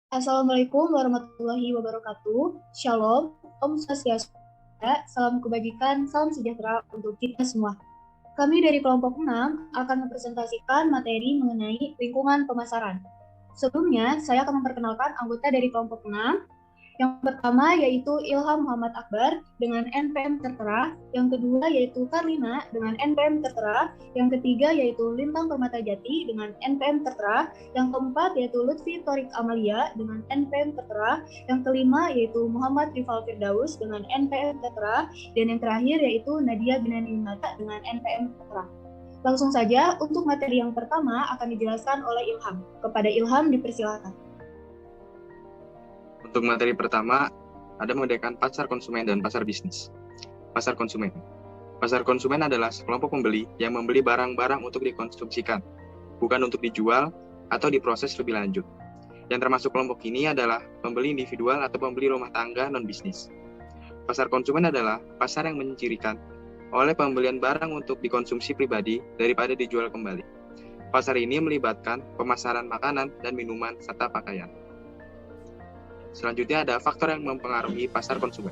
Assalamualaikum warahmatullahi wabarakatuh. Shalom, Om Swastiastu, salam kebajikan, salam sejahtera untuk kita semua. Kami dari kelompok 6 akan mempresentasikan materi mengenai lingkungan pemasaran. Sebelumnya, saya akan memperkenalkan anggota dari kelompok 6. Yang pertama yaitu Ilham Muhammad Akbar dengan NPM tertera, yang kedua yaitu Karlina dengan NPM tertera, yang ketiga yaitu Lintang Permatajati dengan NPM tertera, yang keempat yaitu Lutfi Torik Amalia dengan NPM tertera, yang kelima yaitu Muhammad Rifal Firdaus dengan NPM tertera, dan yang terakhir yaitu Nadia Binaninata dengan NPM tertera. Langsung saja, untuk materi yang pertama akan dijelaskan oleh Ilham. Kepada Ilham dipersilakan. Untuk materi pertama, ada mengenai pasar konsumen dan pasar bisnis. Pasar konsumen. Pasar konsumen adalah sekelompok pembeli yang membeli barang-barang untuk dikonsumsikan, bukan untuk dijual atau diproses lebih lanjut. Yang termasuk kelompok ini adalah pembeli individual atau pembeli rumah tangga non-bisnis. Pasar konsumen adalah pasar yang mencirikan oleh pembelian barang untuk dikonsumsi pribadi daripada dijual kembali. Pasar ini melibatkan pemasaran makanan dan minuman serta pakaian. Selanjutnya ada faktor yang mempengaruhi pasar konsumen.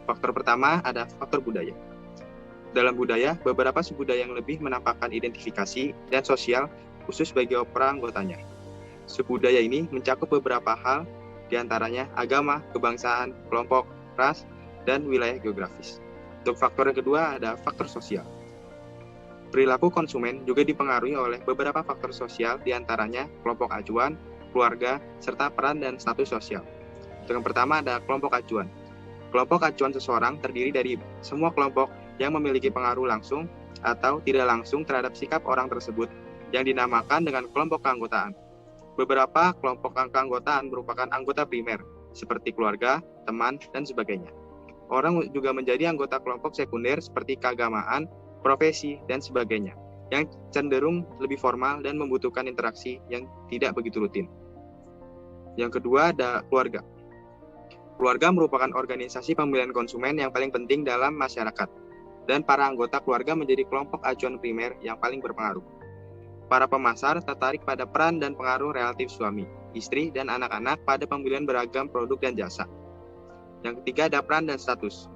Faktor pertama ada faktor budaya. Dalam budaya, beberapa subbudaya yang lebih menampakkan identifikasi dan sosial khusus bagi para anggotanya. Subbudaya ini mencakup beberapa hal, diantaranya agama, kebangsaan, kelompok, ras, dan wilayah geografis. Untuk faktor yang kedua ada faktor sosial. Perilaku konsumen juga dipengaruhi oleh beberapa faktor sosial, diantaranya kelompok acuan, keluarga, serta peran dan status sosial. Untuk yang pertama ada kelompok acuan. Kelompok acuan seseorang terdiri dari semua kelompok yang memiliki pengaruh langsung atau tidak langsung terhadap sikap orang tersebut yang dinamakan dengan kelompok keanggotaan. Beberapa kelompok keanggotaan merupakan anggota primer, seperti keluarga, teman, dan sebagainya. Orang juga menjadi anggota kelompok sekunder seperti keagamaan, profesi, dan sebagainya, yang cenderung lebih formal dan membutuhkan interaksi yang tidak begitu rutin. Yang kedua ada keluarga. Keluarga merupakan organisasi pemilihan konsumen yang paling penting dalam masyarakat, dan para anggota keluarga menjadi kelompok acuan primer yang paling berpengaruh. Para pemasar tertarik pada peran dan pengaruh relatif suami, istri, dan anak-anak pada pembelian beragam produk dan jasa. Yang ketiga ada peran dan status.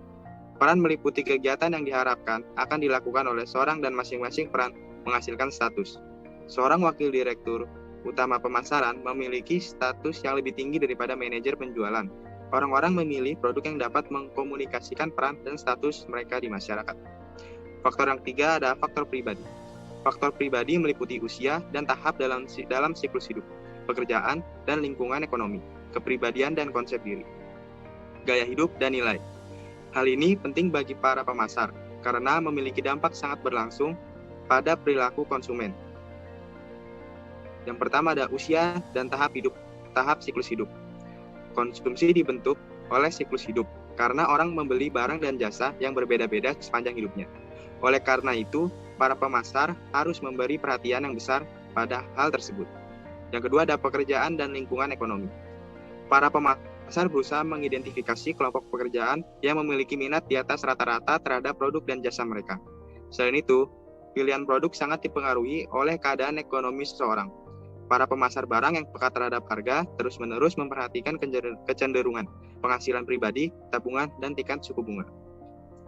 Peran meliputi kegiatan yang diharapkan akan dilakukan oleh seorang dan masing-masing peran menghasilkan status. Seorang wakil direktur utama pemasaran memiliki status yang lebih tinggi daripada manajer penjualan. Orang-orang memilih produk yang dapat mengkomunikasikan peran dan status mereka di masyarakat. Faktor yang ketiga ada faktor pribadi. Faktor pribadi meliputi usia dan tahap dalam siklus hidup, pekerjaan dan lingkungan ekonomi, kepribadian dan konsep diri, gaya hidup dan nilai. Hal ini penting bagi para pemasar karena memiliki dampak sangat berlangsung pada perilaku konsumen. Yang pertama ada usia dan tahap siklus hidup. Konsumsi dibentuk oleh siklus hidup karena orang membeli barang dan jasa yang berbeda-beda sepanjang hidupnya. Oleh karena itu, para pemasar harus memberi perhatian yang besar pada hal tersebut. Yang kedua ada pekerjaan dan lingkungan ekonomi. Para pemasar berusaha mengidentifikasi kelompok pekerjaan yang memiliki minat di atas rata-rata terhadap produk dan jasa mereka. Selain itu, pilihan produk sangat dipengaruhi oleh keadaan ekonomi seseorang. Para pemasar barang yang peka terhadap harga terus-menerus memperhatikan kecenderungan penghasilan pribadi, tabungan, dan tingkat suku bunga.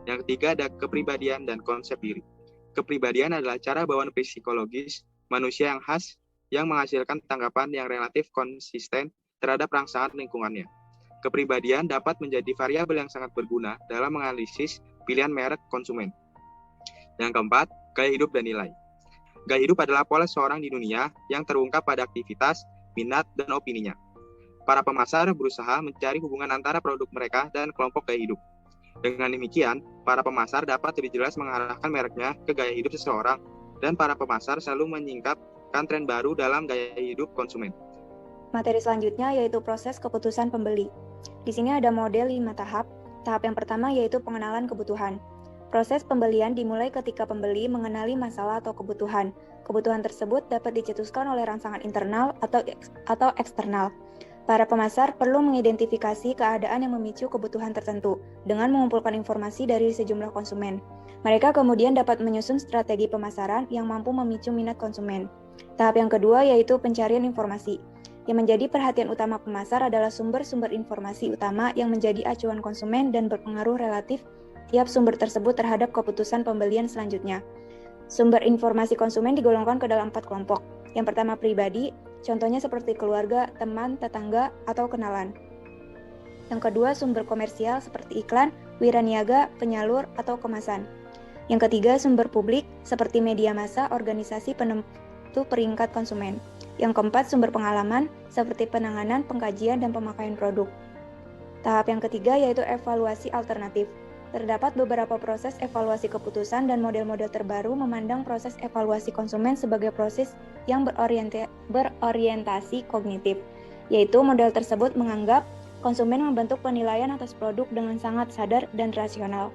Yang ketiga ada kepribadian dan konsep diri. Kepribadian adalah cara bawaan psikologis manusia yang khas yang menghasilkan tanggapan yang relatif konsisten terhadap rangsangan lingkungannya. Kepribadian dapat menjadi variabel yang sangat berguna dalam menganalisis pilihan merek konsumen. Yang keempat, gaya hidup dan nilai. Gaya hidup adalah pola seorang di dunia yang terungkap pada aktivitas, minat, dan opininya. Para pemasar berusaha mencari hubungan antara produk mereka dan kelompok gaya hidup. Dengan demikian, para pemasar dapat lebih jelas mengarahkan mereknya ke gaya hidup seseorang, dan para pemasar selalu menyingkapkan tren baru dalam gaya hidup konsumen. Materi selanjutnya yaitu proses keputusan pembeli. Di sini ada model 5 tahap. Tahap yang pertama yaitu pengenalan kebutuhan. Proses pembelian dimulai ketika pembeli mengenali masalah atau kebutuhan. Kebutuhan tersebut dapat dicetuskan oleh rangsangan internal atau eksternal. Para pemasar perlu mengidentifikasi keadaan yang memicu kebutuhan tertentu dengan mengumpulkan informasi dari sejumlah konsumen. Mereka kemudian dapat menyusun strategi pemasaran yang mampu memicu minat konsumen. Tahap yang kedua yaitu pencarian informasi. Yang menjadi perhatian utama pemasar adalah sumber-sumber informasi utama yang menjadi acuan konsumen dan berpengaruh relatif tiap sumber tersebut terhadap keputusan pembelian selanjutnya. Sumber informasi konsumen digolongkan ke dalam 4 kelompok. Yang pertama pribadi, contohnya seperti keluarga, teman, tetangga, atau kenalan. Yang kedua sumber komersial seperti iklan, wiraniaga, penyalur, atau kemasan. Yang ketiga sumber publik seperti media massa, organisasi penentu peringkat konsumen. Yang keempat sumber pengalaman seperti penanganan, pengkajian, dan pemakaian produk. Tahap yang ketiga yaitu evaluasi alternatif. Terdapat beberapa proses evaluasi keputusan dan model-model terbaru memandang proses evaluasi konsumen sebagai proses yang berorientasi kognitif, yaitu model tersebut menganggap konsumen membentuk penilaian atas produk dengan sangat sadar dan rasional.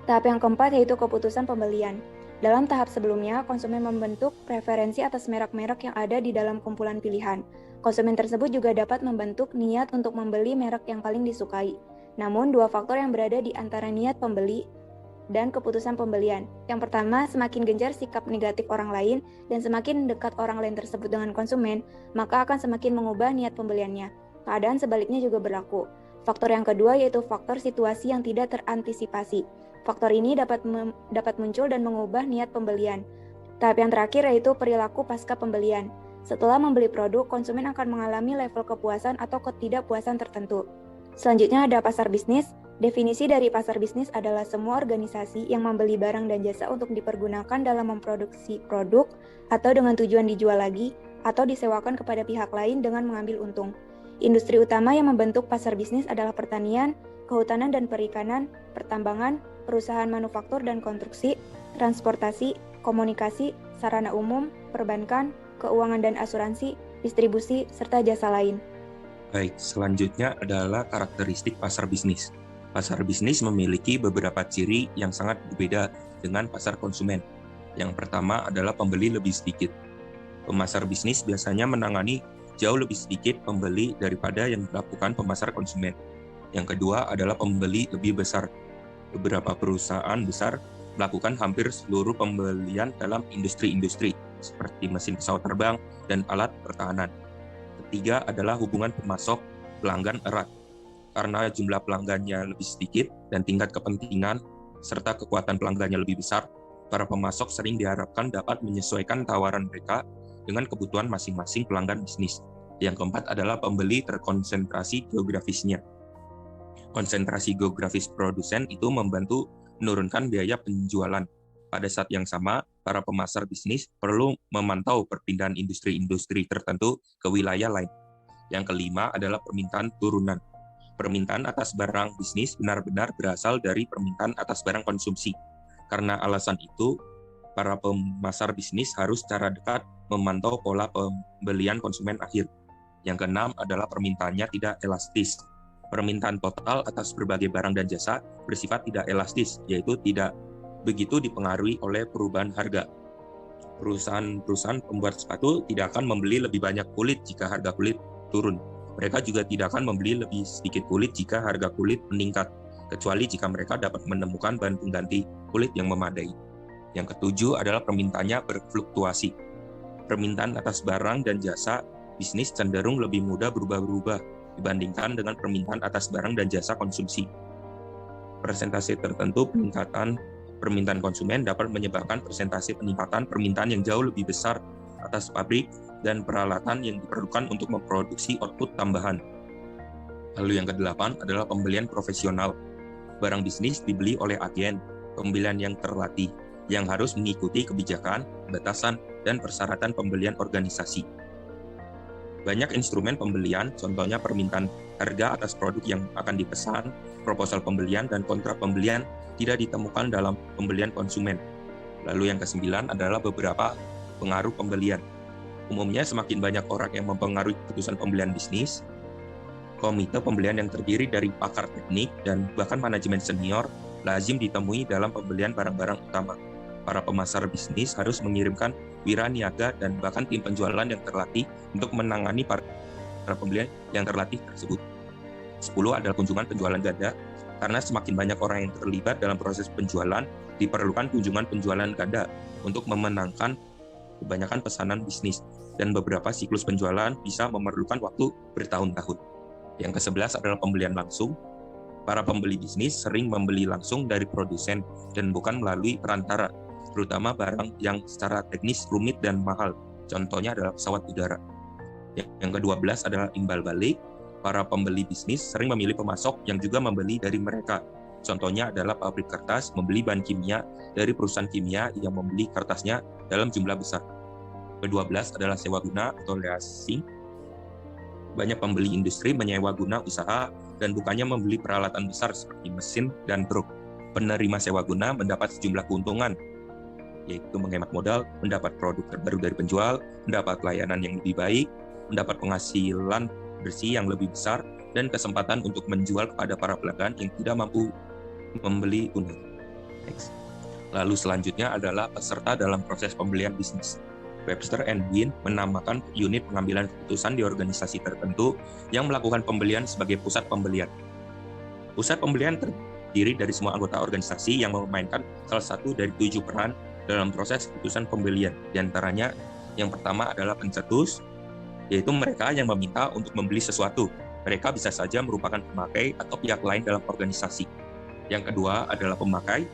Tahap yang keempat yaitu keputusan pembelian. Dalam tahap sebelumnya, konsumen membentuk preferensi atas merek-merek yang ada di dalam kumpulan pilihan. Konsumen tersebut juga dapat membentuk niat untuk membeli merek yang paling disukai. Namun, dua faktor yang berada di antara niat pembeli dan keputusan pembelian. Yang pertama, semakin gencar sikap negatif orang lain dan semakin dekat orang lain tersebut dengan konsumen, maka akan semakin mengubah niat pembeliannya. Keadaan sebaliknya juga berlaku. Faktor yang kedua yaitu faktor situasi yang tidak terantisipasi. Faktor ini dapat muncul dan mengubah niat pembelian. Tahap yang terakhir yaitu perilaku pasca pembelian. Setelah membeli produk, konsumen akan mengalami level kepuasan atau ketidakpuasan tertentu. Selanjutnya ada pasar bisnis. Definisi dari pasar bisnis adalah semua organisasi yang membeli barang dan jasa untuk dipergunakan dalam memproduksi produk atau dengan tujuan dijual lagi atau disewakan kepada pihak lain dengan mengambil untung. Industri utama yang membentuk pasar bisnis adalah pertanian, kehutanan dan perikanan, pertambangan, perusahaan manufaktur dan konstruksi, transportasi, komunikasi, sarana umum, perbankan, keuangan dan asuransi, distribusi, serta jasa lain. Baik, selanjutnya adalah karakteristik pasar bisnis. Pasar bisnis memiliki beberapa ciri yang sangat berbeda dengan pasar konsumen. Yang pertama adalah pembeli lebih sedikit. Pemasar bisnis biasanya menangani jauh lebih sedikit pembeli daripada yang dilakukan pemasar konsumen. Yang kedua adalah pembeli lebih besar. Beberapa perusahaan besar melakukan hampir seluruh pembelian dalam industri-industri seperti mesin pesawat terbang dan alat pertahanan. Ketiga adalah hubungan pemasok pelanggan erat. Karena jumlah pelanggannya lebih sedikit dan tingkat kepentingan serta kekuatan pelanggannya lebih besar, para pemasok sering diharapkan dapat menyesuaikan tawaran mereka dengan kebutuhan masing-masing pelanggan bisnis. Yang keempat adalah pembeli terkonsentrasi geografisnya. Konsentrasi geografis produsen itu membantu menurunkan biaya penjualan. Pada saat yang sama, para pemasar bisnis perlu memantau perpindahan industri-industri tertentu ke wilayah lain. Yang kelima adalah permintaan turunan. Permintaan atas barang bisnis benar-benar berasal dari permintaan atas barang konsumsi. Karena alasan itu, para pemasar bisnis harus secara dekat memantau pola pembelian konsumen akhir. Yang keenam adalah permintaannya tidak elastis. Permintaan total atas berbagai barang dan jasa bersifat tidak elastis, yaitu tidak begitu dipengaruhi oleh perubahan harga. Perusahaan pembuat sepatu tidak akan membeli lebih banyak kulit jika harga kulit turun. Mereka juga tidak akan membeli lebih sedikit kulit jika harga kulit meningkat, kecuali jika mereka dapat menemukan bahan pengganti kulit yang memadai. Yang ketujuh adalah permintaannya berfluktuasi. Permintaan atas barang dan jasa bisnis cenderung lebih mudah berubah-ubah dibandingkan dengan permintaan atas barang dan jasa konsumsi. Persentase tertentu peningkatan permintaan konsumen dapat menyebabkan persentase peningkatan permintaan yang jauh lebih besar atas pabrik dan peralatan yang diperlukan untuk memproduksi output tambahan. Lalu yang kedelapan adalah pembelian profesional. Barang bisnis dibeli oleh agen pembelian yang terlatih, yang harus mengikuti kebijakan, batasan, dan persyaratan pembelian organisasi. Banyak instrumen pembelian, contohnya permintaan harga atas produk yang akan dipesan, proposal pembelian, dan kontrak pembelian tidak ditemukan dalam pembelian konsumen. Lalu yang kesembilan adalah beberapa pengaruh pembelian. Umumnya semakin banyak orang yang mempengaruhi keputusan pembelian bisnis, komite pembelian yang terdiri dari pakar teknik dan bahkan manajemen senior lazim ditemui dalam pembelian barang-barang utama. Para pemasar bisnis harus mengirimkan wiraniaga dan bahkan tim penjualan yang terlatih untuk menangani para pembelian yang terlatih tersebut. 10 adalah kunjungan penjualan ganda. Karena semakin banyak orang yang terlibat dalam proses penjualan, diperlukan kunjungan penjualan ganda untuk memenangkan kebanyakan pesanan bisnis. dan beberapa siklus penjualan bisa memerlukan waktu bertahun-tahun. Yang ke-11 adalah pembelian langsung. Para pembeli bisnis sering membeli langsung dari produsen dan bukan melalui perantara, terutama barang yang secara teknis rumit dan mahal. Contohnya adalah pesawat udara. Yang ke-12 adalah imbal balik. Para pembeli bisnis sering memilih pemasok yang juga membeli dari mereka. Contohnya adalah pabrik kertas membeli bahan kimia dari perusahaan kimia yang membeli kertasnya dalam jumlah besar. Ke-12 adalah sewa guna atau leasing. Banyak pembeli industri menyewa guna usaha dan bukannya membeli peralatan besar seperti mesin dan truk. Penerima sewa guna mendapat sejumlah keuntungan, yaitu menghemat modal, mendapat produk terbaru dari penjual, mendapat layanan yang lebih baik, mendapat penghasilan bersih yang lebih besar, dan kesempatan untuk menjual kepada para pelanggan yang tidak mampu membeli tunai. Next. Lalu selanjutnya adalah peserta dalam proses pembelian bisnis. Webster and Wynne menamakan unit pengambilan keputusan di organisasi tertentu yang melakukan pembelian sebagai pusat pembelian. Pusat pembelian terdiri dari semua anggota organisasi yang memainkan salah satu dari 7 peran dalam proses keputusan pembelian. Di antaranya, yang pertama adalah pencetus, yaitu mereka yang meminta untuk membeli sesuatu. Mereka bisa saja merupakan pemakai atau pihak lain dalam organisasi. Yang kedua adalah pemakai,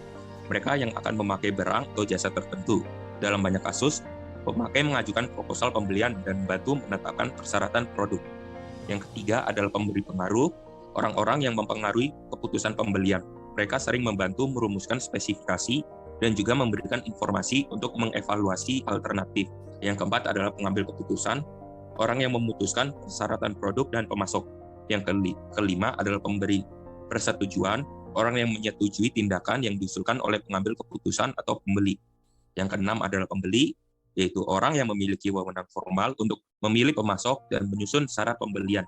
mereka yang akan memakai barang atau jasa tertentu. Dalam banyak kasus, pemakai mengajukan proposal pembelian dan membantu menetapkan persyaratan produk. Yang ketiga adalah pemberi pengaruh, orang-orang yang mempengaruhi keputusan pembelian. Mereka sering membantu merumuskan spesifikasi dan juga memberikan informasi untuk mengevaluasi alternatif. Yang keempat adalah pengambil keputusan, orang yang memutuskan persyaratan produk dan pemasok. Yang kelima adalah pemberi persetujuan, orang yang menyetujui tindakan yang diusulkan oleh pengambil keputusan atau pembeli. Yang keenam adalah pembeli, yaitu orang yang memiliki wewenang formal untuk memilih pemasok dan menyusun syarat pembelian.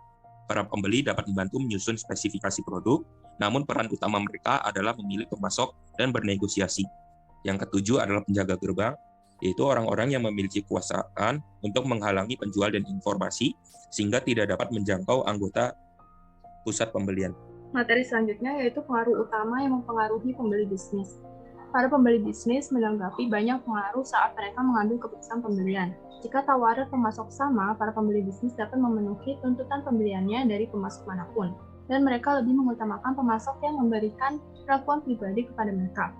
Para pembeli dapat membantu menyusun spesifikasi produk, namun peran utama mereka adalah memilih pemasok dan bernegosiasi. Yang ketujuh adalah penjaga gerbang, yaitu orang-orang yang memiliki kekuasaan untuk menghalangi penjual dan informasi sehingga tidak dapat menjangkau anggota pusat pembelian. Materi selanjutnya yaitu pengaruh utama yang mempengaruhi pembeli bisnis. Para pembeli bisnis menanggapi banyak pengaruh saat mereka mengambil keputusan pembelian. Jika tawaran pemasok sama, para pembeli bisnis dapat memenuhi tuntutan pembeliannya dari pemasok manapun, dan mereka lebih mengutamakan pemasok yang memberikan perlakuan pribadi kepada mereka.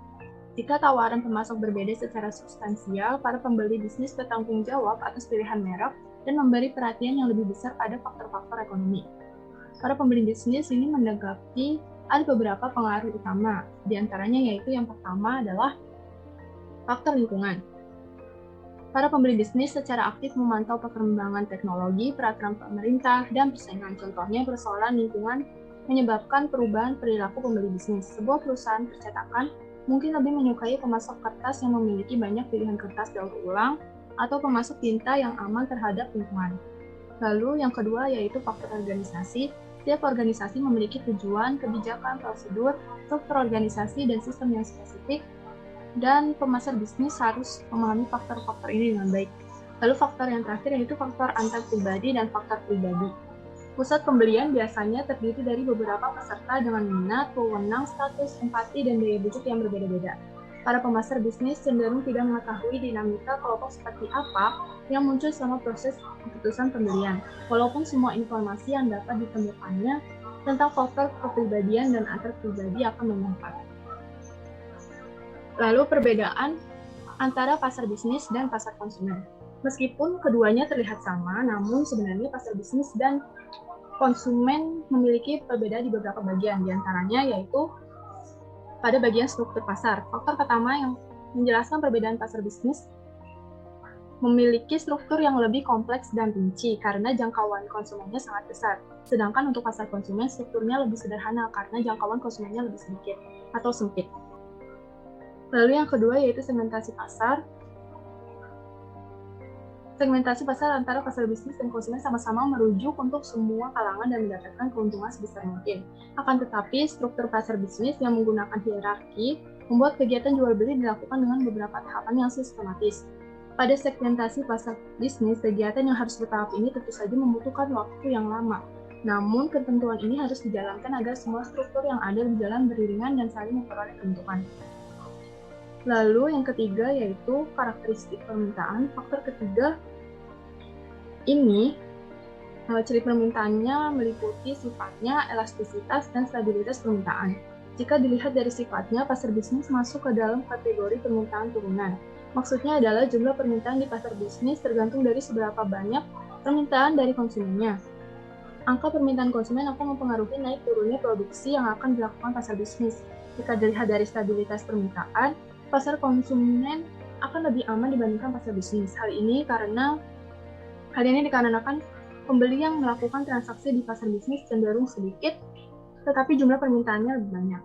Jika tawaran pemasok berbeda secara substansial, para pembeli bisnis bertanggung jawab atas pilihan merek dan memberi perhatian yang lebih besar pada faktor-faktor ekonomi. Para pembeli bisnis ini menanggapi ada beberapa pengaruh utama, di antaranya yaitu yang pertama adalah faktor lingkungan. Para pembeli bisnis secara aktif memantau perkembangan teknologi, peraturan pemerintah, dan persaingan. Contohnya persoalan lingkungan menyebabkan perubahan perilaku pembeli bisnis. Sebuah perusahaan percetakan mungkin lebih menyukai pemasok kertas yang memiliki banyak pilihan kertas daur ulang atau pemasok tinta yang aman terhadap lingkungan. Lalu yang kedua yaitu faktor organisasi. Setiap organisasi memiliki tujuan, kebijakan, prosedur, struktur organisasi, dan sistem yang spesifik, dan pemasar bisnis harus memahami faktor-faktor ini dengan baik. Lalu faktor yang terakhir yaitu faktor antar pribadi dan faktor pribadi. Pusat pembelian biasanya terdiri dari beberapa peserta dengan minat, wewenang, status, empati, dan daya bujuk yang berbeda-beda. Para pemasar bisnis cenderung tidak mengetahui dinamika kelompok seperti apa yang muncul selama proses keputusan pembelian, walaupun semua informasi yang dapat ditemukannya tentang faktor kepribadian dan antar pribadi akan bermanfaat. Lalu perbedaan antara pasar bisnis dan pasar konsumen. Meskipun keduanya terlihat sama, namun sebenarnya pasar bisnis dan konsumen memiliki perbedaan di beberapa bagian, di antaranya yaitu pada bagian struktur pasar. Faktor pertama yang menjelaskan perbedaan pasar bisnis memiliki struktur yang lebih kompleks dan rinci karena jangkauan konsumennya sangat besar. Sedangkan untuk pasar konsumen strukturnya lebih sederhana karena jangkauan konsumennya lebih sedikit atau sempit. Lalu yang kedua yaitu segmentasi pasar. Segmentasi pasar antara pasar bisnis dan konsumen sama-sama merujuk untuk semua kalangan dan mendapatkan keuntungan sebesar mungkin. Akan tetapi, struktur pasar bisnis yang menggunakan hierarki membuat kegiatan jual beli dilakukan dengan beberapa tahapan yang sistematis. Pada segmentasi pasar bisnis, kegiatan yang harus bertahap ini tentu saja membutuhkan waktu yang lama. Namun, ketentuan ini harus dijalankan agar semua struktur yang ada berjalan beriringan dan saling memperoleh keuntungan. Lalu yang ketiga yaitu karakteristik permintaan. Faktor ketiga Ini ciri permintaannya meliputi sifatnya, elastisitas, dan stabilitas permintaan. Jika dilihat dari sifatnya, pasar bisnis masuk ke dalam kategori permintaan turunan. Maksudnya adalah jumlah permintaan di pasar bisnis tergantung dari seberapa banyak permintaan dari konsumennya. Angka permintaan konsumen akan mempengaruhi naik turunnya produksi yang akan dilakukan pasar bisnis. Jika dilihat dari stabilitas permintaan, pasar konsumen akan lebih aman dibandingkan pasar bisnis. Hal ini dikarenakan pembeli yang melakukan transaksi di pasar bisnis cenderung sedikit, tetapi jumlah permintaannya lebih banyak.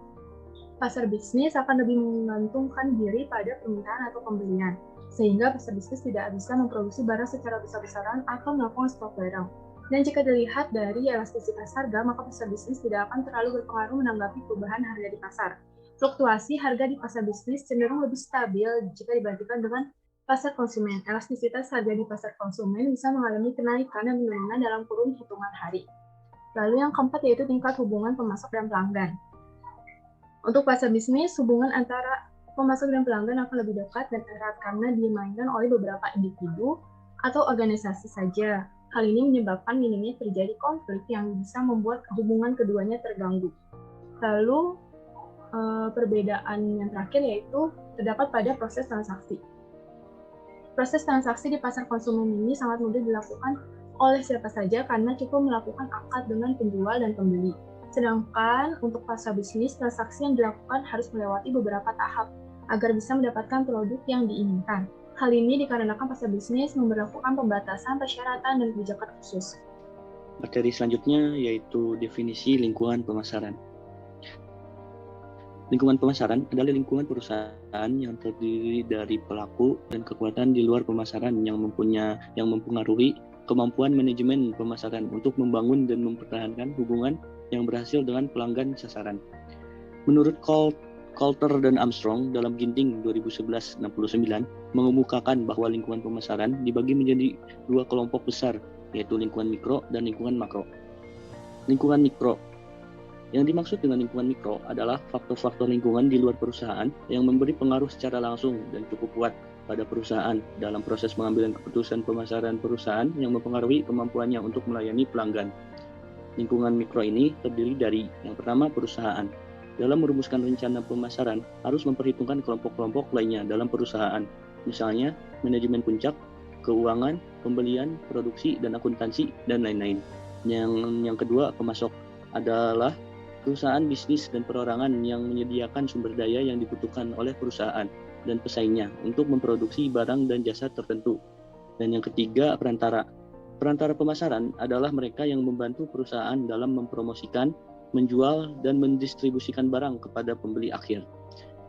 Pasar bisnis akan lebih menggantungkan diri pada permintaan atau pembelian, sehingga pasar bisnis tidak bisa memproduksi barang secara besar-besaran atau melakukan stok barang. Dan jika dilihat dari elastisitas harga, maka pasar bisnis tidak akan terlalu berpengaruh menanggapi perubahan harga di pasar. Fluktuasi harga di pasar bisnis cenderung lebih stabil jika dibandingkan dengan pasar konsumen. Elastisitas harga di pasar konsumen bisa mengalami kenaikan dan penurunan dalam kurun hitungan hari. Lalu yang keempat yaitu tingkat hubungan pemasok dan pelanggan. Untuk pasar bisnis, hubungan antara pemasok dan pelanggan akan lebih dekat dan erat karena dimainkan oleh beberapa individu atau organisasi saja. Hal ini menyebabkan minimnya terjadi konflik yang bisa membuat hubungan keduanya terganggu. Lalu, perbedaan yang terakhir yaitu terdapat pada proses transaksi. Proses transaksi di pasar konsumen ini sangat mudah dilakukan oleh siapa saja karena cukup melakukan akad dengan penjual dan pembeli. Sedangkan untuk pasar bisnis, transaksi yang dilakukan harus melewati beberapa tahap agar bisa mendapatkan produk yang diinginkan. Hal ini dikarenakan pasar bisnis memberlakukan pembatasan, persyaratan, dan kebijakan khusus. Materi selanjutnya yaitu definisi lingkungan pemasaran. Lingkungan pemasaran adalah lingkungan perusahaan yang terdiri dari pelaku dan kekuatan di luar pemasaran yang mempengaruhi kemampuan manajemen pemasaran untuk membangun dan mempertahankan hubungan yang berhasil dengan pelanggan sasaran. Menurut Coulter dan Armstrong dalam Ginting 2011-69 mengemukakan bahwa lingkungan pemasaran dibagi menjadi dua kelompok besar, yaitu lingkungan mikro dan lingkungan makro. Lingkungan mikro. Yang dimaksud dengan lingkungan mikro adalah faktor-faktor lingkungan di luar perusahaan yang memberi pengaruh secara langsung dan cukup kuat pada perusahaan dalam proses pengambilan keputusan pemasaran perusahaan yang mempengaruhi kemampuannya untuk melayani pelanggan. Lingkungan mikro ini terdiri dari yang pertama perusahaan. Dalam merumuskan rencana pemasaran, harus memperhitungkan kelompok-kelompok lainnya dalam perusahaan, misalnya manajemen puncak, keuangan, pembelian, produksi, dan akuntansi, dan lain-lain. Yang kedua, pemasok adalah perusahaan bisnis dan perorangan yang menyediakan sumber daya yang dibutuhkan oleh perusahaan dan pesaingnya untuk memproduksi barang dan jasa tertentu. Dan yang ketiga, perantara. Perantara pemasaran adalah mereka yang membantu perusahaan dalam mempromosikan, menjual, dan mendistribusikan barang kepada pembeli akhir.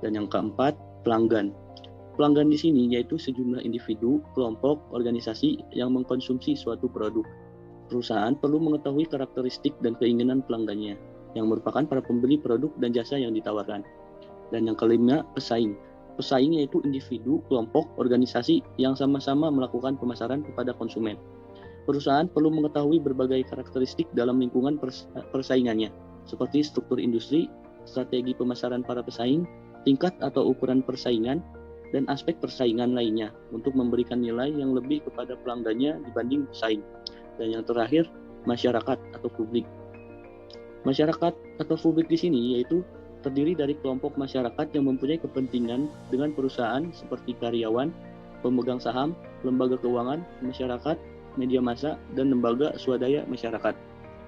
Dan yang keempat, pelanggan. Pelanggan di sini yaitu sejumlah individu, kelompok, organisasi yang mengkonsumsi suatu produk. Perusahaan perlu mengetahui karakteristik dan keinginan pelanggannya, yang merupakan para pembeli produk dan jasa yang ditawarkan. Dan yang kelima, pesaing. Pesaing yaitu individu, kelompok, organisasi yang sama-sama melakukan pemasaran kepada konsumen. Perusahaan perlu mengetahui berbagai karakteristik dalam lingkungan persaingannya, seperti struktur industri, strategi pemasaran para pesaing, tingkat atau ukuran persaingan, dan aspek persaingan lainnya untuk memberikan nilai yang lebih kepada pelanggannya dibanding pesaing. Dan yang terakhir, masyarakat atau publik. Masyarakat atau publik di sini yaitu terdiri dari kelompok masyarakat yang mempunyai kepentingan dengan perusahaan seperti karyawan, pemegang saham, lembaga keuangan, masyarakat, media massa, dan lembaga swadaya masyarakat.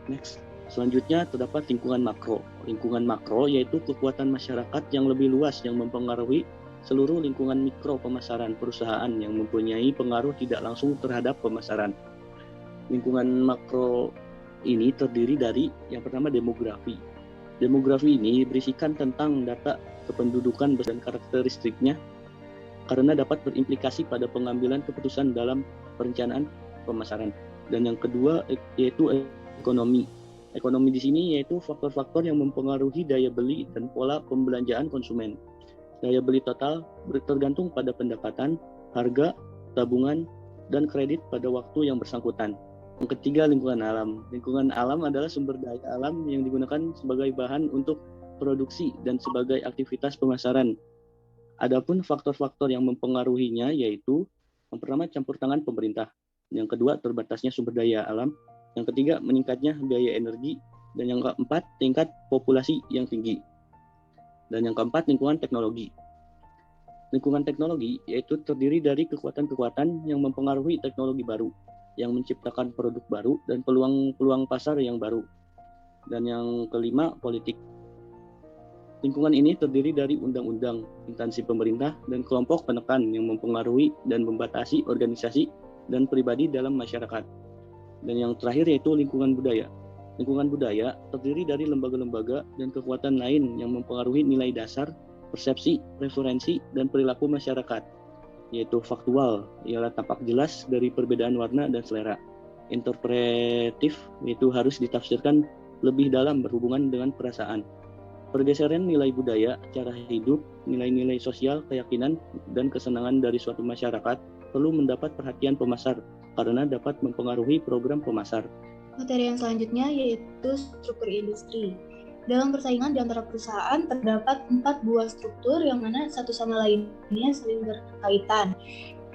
Next. Selanjutnya terdapat lingkungan makro. Lingkungan makro yaitu kekuatan masyarakat yang lebih luas yang mempengaruhi seluruh lingkungan mikro pemasaran perusahaan yang mempunyai pengaruh tidak langsung terhadap pemasaran. Lingkungan makro ini terdiri dari yang pertama demografi. Demografi ini berisikan tentang data kependudukan dan karakteristiknya karena dapat berimplikasi pada pengambilan keputusan dalam perencanaan pemasaran. Dan yang kedua yaitu ekonomi. Ekonomi di sini yaitu faktor-faktor yang mempengaruhi daya beli dan pola pembelanjaan konsumen. Daya beli total tergantung pada pendapatan, harga, tabungan, dan kredit pada waktu yang bersangkutan. Yang ketiga, lingkungan alam. Lingkungan alam adalah sumber daya alam yang digunakan sebagai bahan untuk produksi dan sebagai aktivitas pemasaran. Adapun faktor-faktor yang mempengaruhinya yaitu yang pertama campur tangan pemerintah. Yang kedua, terbatasnya sumber daya alam. Yang ketiga, meningkatnya biaya energi. Dan yang keempat, tingkat populasi yang tinggi. Dan yang keempat, lingkungan teknologi. Lingkungan teknologi yaitu terdiri dari kekuatan-kekuatan yang mempengaruhi teknologi baru, yang menciptakan produk baru dan peluang pasar yang baru. Dan yang kelima, politik. Lingkungan ini terdiri dari undang-undang, instansi pemerintah, dan kelompok penekan yang mempengaruhi dan membatasi organisasi dan pribadi dalam masyarakat. Dan yang terakhir yaitu lingkungan budaya. Lingkungan budaya terdiri dari lembaga-lembaga dan kekuatan lain yang mempengaruhi nilai dasar, persepsi, preferensi, dan perilaku masyarakat, yaitu faktual, ialah tampak jelas dari perbedaan warna dan selera. Interpretif, yaitu harus ditafsirkan lebih dalam berhubungan dengan perasaan. Pergeseran nilai budaya, cara hidup, nilai-nilai sosial, keyakinan, dan kesenangan dari suatu masyarakat perlu mendapat perhatian pemasar karena dapat mempengaruhi program pemasar. Materi yang selanjutnya yaitu struktur industri. Dalam persaingan di antara perusahaan terdapat 4 buah struktur yang mana satu sama lainnya saling berkaitan.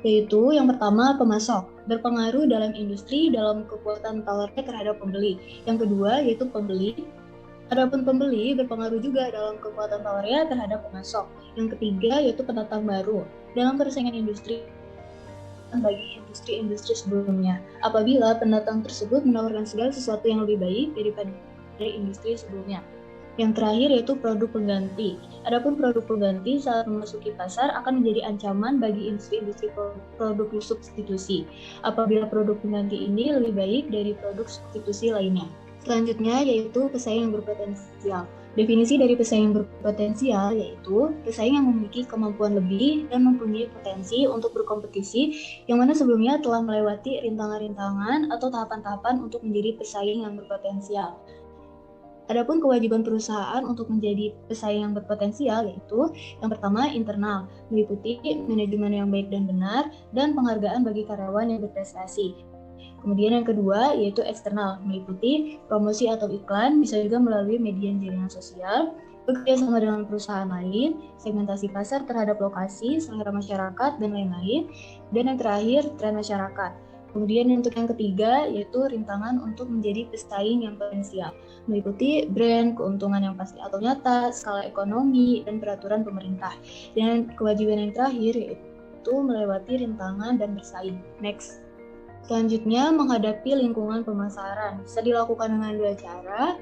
Yaitu yang pertama pemasok, berpengaruh dalam industri dalam kekuatan tawarnya terhadap pembeli. Yang kedua yaitu pembeli. Adapun pembeli berpengaruh juga dalam kekuatan tawarnya terhadap pemasok. Yang ketiga yaitu pendatang baru dalam persaingan industri bagi industri-industri sebelumnya. Apabila pendatang tersebut menawarkan segala sesuatu yang lebih baik daripada industri sebelumnya. Yang terakhir yaitu produk pengganti. Adapun produk pengganti saat memasuki pasar akan menjadi ancaman bagi industri-industri produk substitusi. Apabila produk pengganti ini lebih baik dari produk substitusi lainnya. Selanjutnya yaitu pesaing yang berpotensial. Definisi dari pesaing yang berpotensial yaitu pesaing yang memiliki kemampuan lebih dan mempunyai potensi untuk berkompetisi yang mana sebelumnya telah melewati rintangan-rintangan atau tahapan-tahapan untuk menjadi pesaing yang berpotensial. Adapun kewajiban perusahaan untuk menjadi pesaing yang berpotensial yaitu yang pertama internal, meliputi manajemen yang baik dan benar dan penghargaan bagi karyawan yang berprestasi. Kemudian yang kedua yaitu eksternal, meliputi promosi atau iklan, bisa juga melalui media jaringan sosial, bekerja sama dengan perusahaan lain, segmentasi pasar terhadap lokasi, selera masyarakat, dan lain-lain. Dan yang terakhir, tren masyarakat. Kemudian untuk yang ketiga yaitu rintangan untuk menjadi pesaing yang potensial, meliputi brand, keuntungan yang pasti atau nyata, skala ekonomi, dan peraturan pemerintah. Dan kewajiban yang terakhir yaitu melewati rintangan dan bersaing. Next. Selanjutnya, menghadapi lingkungan pemasaran. Bisa dilakukan dengan 2 cara,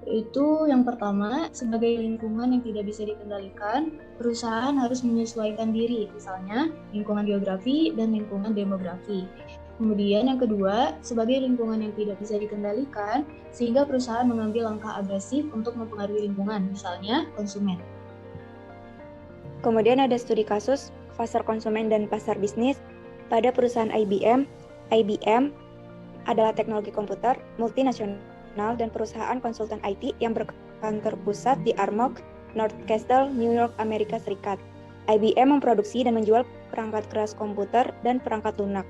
yaitu yang pertama, sebagai lingkungan yang tidak bisa dikendalikan, perusahaan harus menyesuaikan diri, misalnya lingkungan geografi dan lingkungan demografi. Kemudian yang kedua, sebagai lingkungan yang tidak bisa dikendalikan, sehingga perusahaan mengambil langkah agresif untuk mempengaruhi lingkungan, misalnya konsumen. Kemudian ada studi kasus pasar konsumen dan pasar bisnis pada perusahaan IBM. IBM adalah teknologi komputer multinasional dan perusahaan konsultan IT yang berkantor pusat di Armonk, North Castle, New York, Amerika Serikat. IBM memproduksi dan menjual perangkat keras komputer dan perangkat lunak,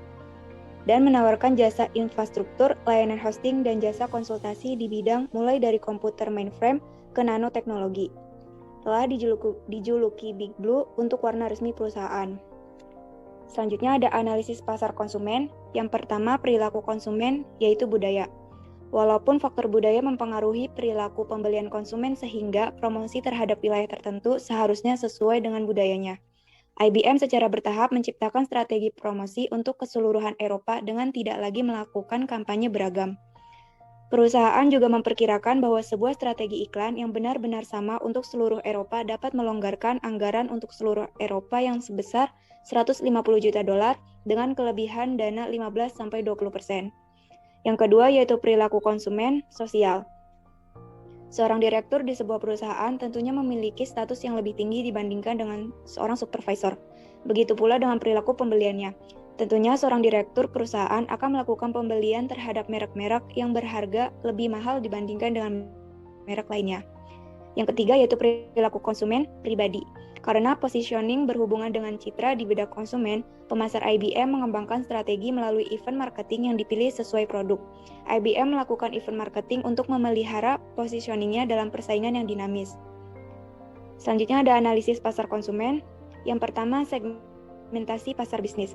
dan menawarkan jasa infrastruktur, layanan hosting, dan jasa konsultasi di bidang mulai dari komputer mainframe ke nanoteknologi. Telah dijuluki Big Blue untuk warna resmi perusahaan. Selanjutnya ada analisis pasar konsumen. Yang pertama, perilaku konsumen, yaitu budaya. Walaupun faktor budaya mempengaruhi perilaku pembelian konsumen sehingga promosi terhadap wilayah tertentu seharusnya sesuai dengan budayanya. IBM secara bertahap menciptakan strategi promosi untuk keseluruhan Eropa dengan tidak lagi melakukan kampanye beragam. Perusahaan juga memperkirakan bahwa sebuah strategi iklan yang benar-benar sama untuk seluruh Eropa dapat melonggarkan anggaran untuk seluruh Eropa yang sebesar $150 juta dengan kelebihan dana 15-20%. Yang kedua yaitu perilaku konsumen sosial. Seorang direktur di sebuah perusahaan tentunya memiliki status yang lebih tinggi dibandingkan dengan seorang supervisor. Begitu pula dengan perilaku pembeliannya. Tentunya seorang direktur perusahaan akan melakukan pembelian terhadap merek-merek yang berharga lebih mahal dibandingkan dengan merek lainnya. Yang ketiga yaitu perilaku konsumen pribadi. Karena positioning berhubungan dengan citra di benak konsumen, pemasar IBM mengembangkan strategi melalui event marketing yang dipilih sesuai produk. IBM melakukan event marketing untuk memelihara positioningnya dalam persaingan yang dinamis. Selanjutnya ada analisis pasar konsumen. Yang pertama, segmentasi pasar bisnis.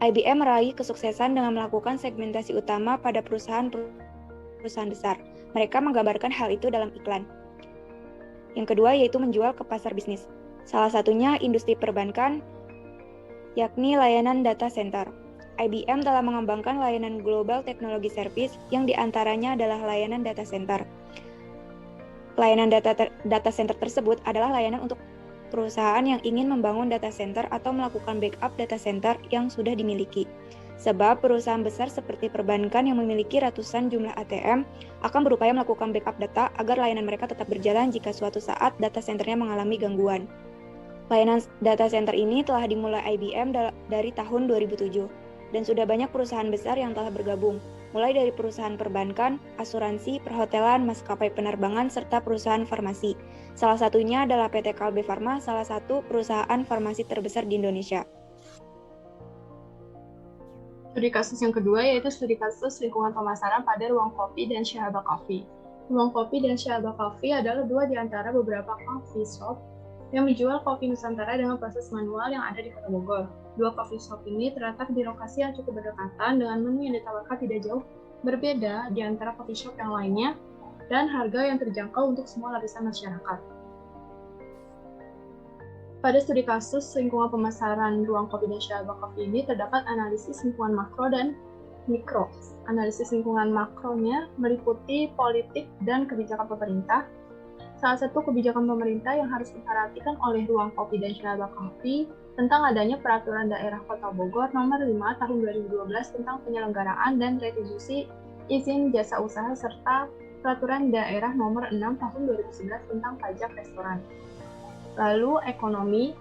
IBM meraih kesuksesan dengan melakukan segmentasi utama pada perusahaan besar. Mereka menggambarkan hal itu dalam iklan. Yang kedua yaitu menjual ke pasar bisnis. Salah satunya industri perbankan, yakni layanan data center. IBM telah mengembangkan layanan Global Technology Service yang diantaranya adalah layanan data center. Layanan data center tersebut adalah layanan untuk perusahaan yang ingin membangun data center atau melakukan backup data center yang sudah dimiliki. Sebab perusahaan besar seperti perbankan yang memiliki ratusan jumlah ATM akan berupaya melakukan backup data agar layanan mereka tetap berjalan jika suatu saat data centernya mengalami gangguan. Layanan data center ini telah dimulai IBM dari tahun 2007 dan sudah banyak perusahaan besar yang telah bergabung, mulai dari perusahaan perbankan, asuransi, perhotelan, maskapai penerbangan, serta perusahaan farmasi. Salah satunya adalah PT Kalbe Farma, salah satu perusahaan farmasi terbesar di Indonesia. Studi kasus yang kedua yaitu studi kasus lingkungan pemasaran pada ruang kopi dan Syahaba Coffee. Ruang kopi dan Syahaba Coffee adalah dua di antara beberapa coffee shop yang menjual kopi Nusantara dengan proses manual yang ada di Kota Bogor. Dua coffee shop ini terletak di lokasi yang cukup berdekatan dengan menu yang ditawarkan tidak jauh berbeda di antara coffee shop yang lainnya dan harga yang terjangkau untuk semua lapisan masyarakat. Pada studi kasus lingkungan pemasaran ruang kopi dan Syahaba Coffee ini terdapat analisis lingkungan makro dan mikro. Analisis lingkungan makronya meliputi politik dan kebijakan pemerintah. Salah satu kebijakan pemerintah yang harus diperhatikan oleh ruang kopi dan Syahaba Coffee tentang adanya Peraturan Daerah Kota Bogor Nomor 5 Tahun 2012 tentang penyelenggaraan dan retribusi izin jasa usaha serta Peraturan Daerah Nomor 6 Tahun 2011 tentang pajak restoran. Lalu ekonomi.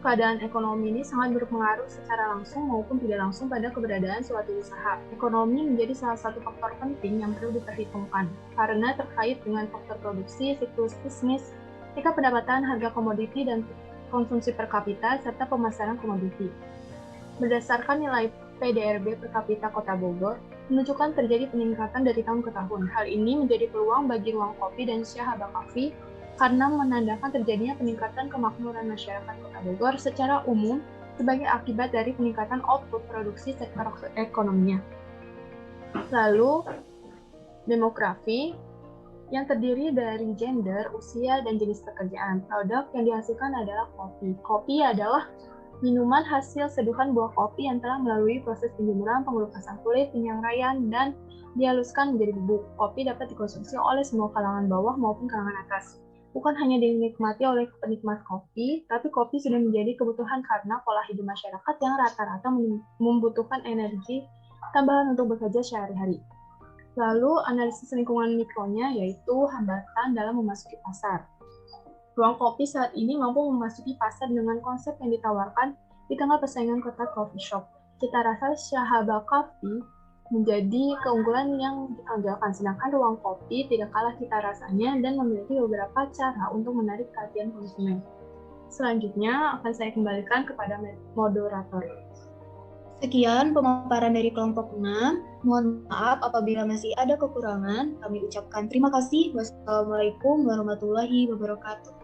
Keadaan ekonomi ini sangat berpengaruh secara langsung maupun tidak langsung pada keberadaan suatu usaha. Ekonomi menjadi salah satu faktor penting yang perlu diperhitungkan karena terkait dengan faktor produksi, siklus bisnis, tingkat pendapatan, harga komoditi dan konsumsi per kapita, serta pemasaran komoditi. Berdasarkan nilai PDRB per kapita Kota Bogor, menunjukkan terjadi peningkatan dari tahun ke tahun. Hal ini menjadi peluang bagi ruang kopi dan Syahaba Coffee karena menandakan terjadinya peningkatan kemakmuran masyarakat Kota Bogor secara umum sebagai akibat dari peningkatan output produksi sektor ekonominya. Lalu, demografi yang terdiri dari gender, usia, dan jenis pekerjaan. Produk yang dihasilkan adalah kopi. Kopi adalah minuman hasil seduhan buah kopi yang telah melalui proses penjemuran, pengelupasan kulit, penyangrai, dan dihaluskan menjadi bubuk. Kopi dapat dikonsumsi oleh semua kalangan bawah maupun kalangan atas. Bukan hanya dinikmati oleh penikmat kopi, tapi kopi sudah menjadi kebutuhan karena pola hidup masyarakat yang rata-rata membutuhkan energi tambahan untuk bekerja sehari-hari. Lalu, analisis lingkungan mikronya yaitu hambatan dalam memasuki pasar. Ruang kopi saat ini mampu memasuki pasar dengan konsep yang ditawarkan di tengah persaingan kota coffee shop. Cita rasa Syahaba Coffee menjadi keunggulan yang ditonjolkan, sedangkan ruang kopi tidak kalah cita rasanya dan memiliki beberapa cara untuk menarik perhatian konsumen. Selanjutnya akan saya kembalikan kepada moderator. Sekian pemaparan dari kelompok 6. Mohon maaf apabila masih ada kekurangan. Kami ucapkan terima kasih. Wassalamualaikum warahmatullahi wabarakatuh.